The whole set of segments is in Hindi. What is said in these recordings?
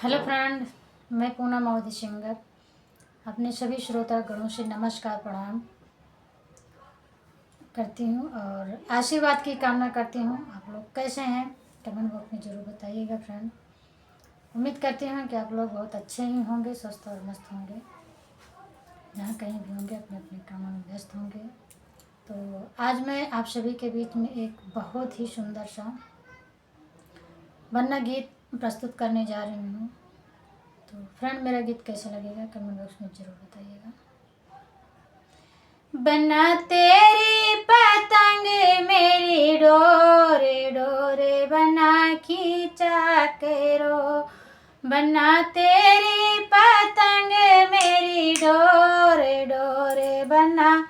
हेलो फ्रेंड, मैं पूनम अवधि सिंगर अपने सभी श्रोतागणों से नमस्कार प्रणाम करती हूँ और आशीर्वाद की कामना करती हूँ। आप लोग कैसे हैं कमेंट बॉक्स में ज़रूर बताइएगा फ्रेंड। उम्मीद करती हूँ कि आप लोग बहुत अच्छे ही होंगे, स्वस्थ और मस्त होंगे, जहाँ कहीं भी होंगे अपने अपने कामों में व्यस्त होंगे। तो आज मैं आप सभी के बीच में एक बहुत ही सुंदर सा वन्ना गीत प्रस्तुत करने जा रही हूँ। तो फ्रेंड, मेरा गीत कैसा लगेगा कमेंट बॉक्स में ज़रूर बताइएगा। बना तेरी पतंग मेरी डोरे डोरे बना खींचा करो, बना तेरी पतंग मेरी डोरे डोरे बना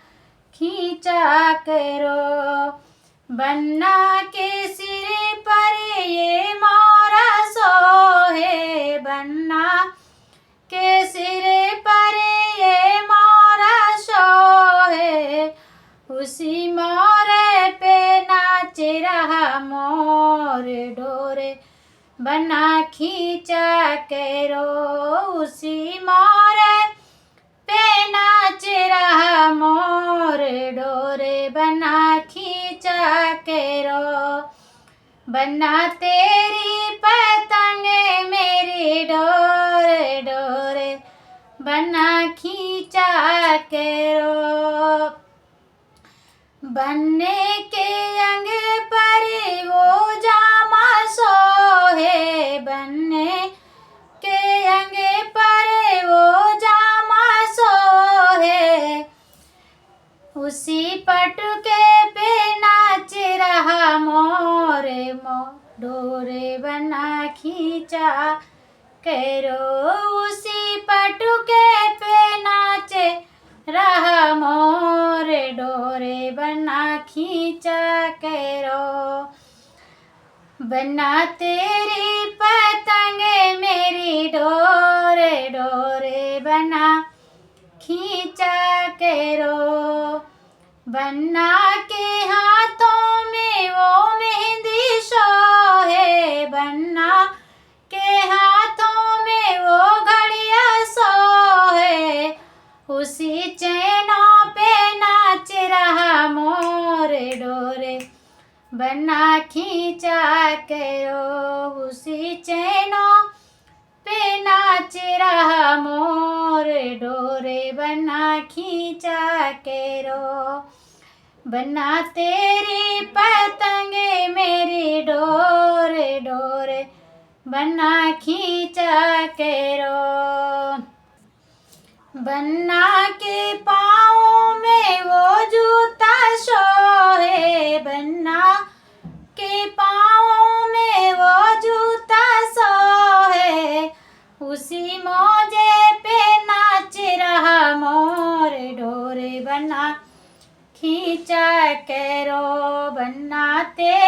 खींचा करो, बन्ना के सिर पर ये मोरा सोहे, बन्ना के सिर पर ये मोरा सोहे, उसी मोरे पे नाच रहा मोर डोरे बना खींचा करो, उसी मोरे पे नाच रहा मोर डोरे बना खींचा करो, बना तेरी पतंग मेरी डोरे डोरे बना खींचा करो, बनने के अंग पर वो जामा सोहे, बनने के अंग पर वो जामा सोहे, उसी पटुके पे नाच रहा मोरे डोरे बना खींचा करो, उसी पटुके पे नाच रहा मोरे डोरे बना खींचा करो, बना तेरी पतंग मेरी डोरे डोरे बना खींचा करो, बन्ना के हाथों में वो मेहंदी सोहे, बन्ना के हाथों में वो घड़िया सोहे, उसी चैनों पे नाच रहा मोरे डोरे बना खींचा करो, उसी चैनों पे नाच रहा मोरे डोरे बना खींचा करो, बना तेरी पतंग मेरी डोरे डोरे बना खींचा करो, बन्ना के पाँव में वो जूता सोहे, बन्ना के पाँव में वो जूता सोहे, उसी मोजे पे नाच रहा मोर डोरे बना खींचा करो, बन्ना तेरी